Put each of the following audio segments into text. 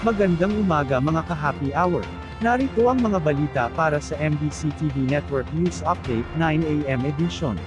Magandang umaga mga ka-happy hour. Narito ang mga balita para sa MBC TV Network News Update 9 AM edition.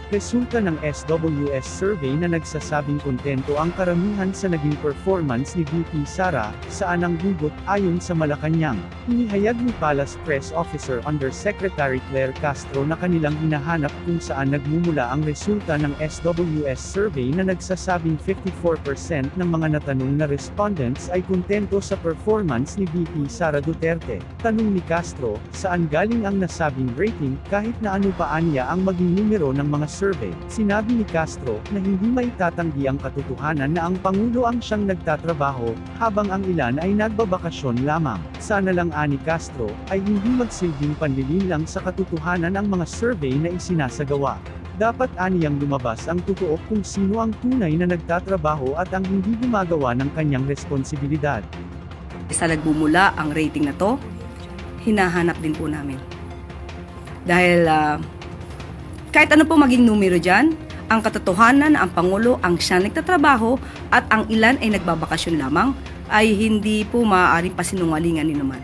Resulta ng SWS survey na nagsasabing kontento ang karamihan sa naging performance ni VP Sara, saan ang hugot ayon sa Malacanang. Inihayag ni Palace Press Officer Undersecretary Claire Castro na kanilang hinahanap kung saan nagmumula ang resulta ng SWS survey na nagsasabing 54% ng mga natanong na respondents ay kontento sa performance ni VP Sara Duterte. Tanong ni Castro, saan galing ang nasabing rating, kahit na ano pa anya ang maging numero ng mga survey. Sinabi ni Castro, na hindi maitatanggi ang katotohanan na ang Pangulo ang siyang nagtatrabaho, habang ang ilan ay nagbabakasyon lamang. Sana lang ani Castro, ay hindi magsilbing panlilinlang sa katotohanan ang mga survey na isinasagawa. Dapat aniyang lumabas ang totoo kung sino ang tunay na nagtatrabaho at ang hindi gumagawa ng kanyang responsibilidad. Sa nagbumula ang rating na to, hinahanap din po namin. Dahil kahit ano po maging numero dyan, ang katotohanan na ang Pangulo ang siya nagtatrabaho at ang ilan ay nagbabakasyon lamang, ay hindi po maaaring pasinungalingan ni naman.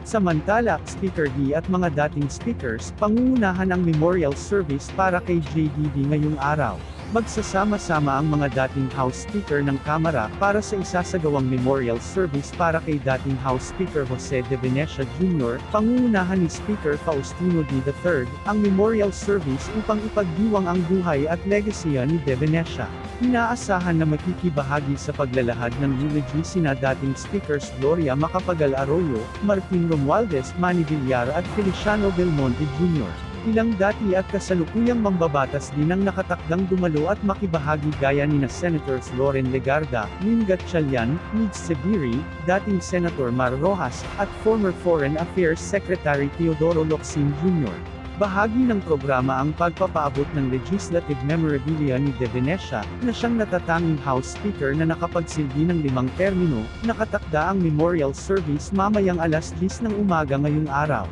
Samantala, Speaker D at mga dating speakers, pangungunahan ang memorial service para kay JDD ngayong araw. Magsasama-sama ang mga dating House Speaker ng Kamara para sa isasagawang memorial service para kay dating House Speaker Jose De Venecia Jr., pangungunahan ni Speaker Faustino D. III, ang memorial service upang ipagdiwang ang buhay at legasya ni De Venecia. Inaasahan na makikibahagi sa paglalahad ng eulogy sina dating Speakers Gloria Macapagal Arroyo, Martin Romualdez, Manny Villar at Feliciano Belmonte Jr. Ilang dati at kasalukuyang mambabatas din ang nakatakdang dumalo at makibahagi gaya nina Senators Loren Legarda, Lynn Gatchalian, Midge Sebiri, dating Senator Mar Rojas, at former Foreign Affairs Secretary Teodoro Locsin Jr. Bahagi ng programa ang pagpapaabot ng legislative memorabilia ni De Venecia, na siyang natatanging House Speaker na nakapagsilbi ng 5 termino. Nakatakda ang memorial service mamayang alas 10 ng umaga ngayong araw.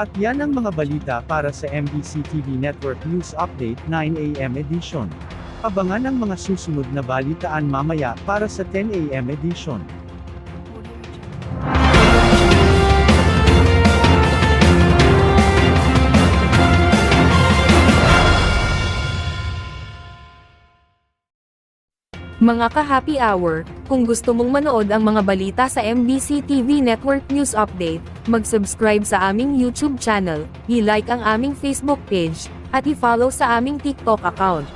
At yan ang mga balita para sa MBC TV Network News Update 9 AM edition. Abangan ang mga susunod na balitaan mamaya para sa 10 AM edition. Mga ka-happy hour, kung gusto mong manood ang mga balita sa MBC TV Network News Update, mag-subscribe sa aming YouTube channel, i-like ang aming Facebook page, at i-follow sa aming TikTok account.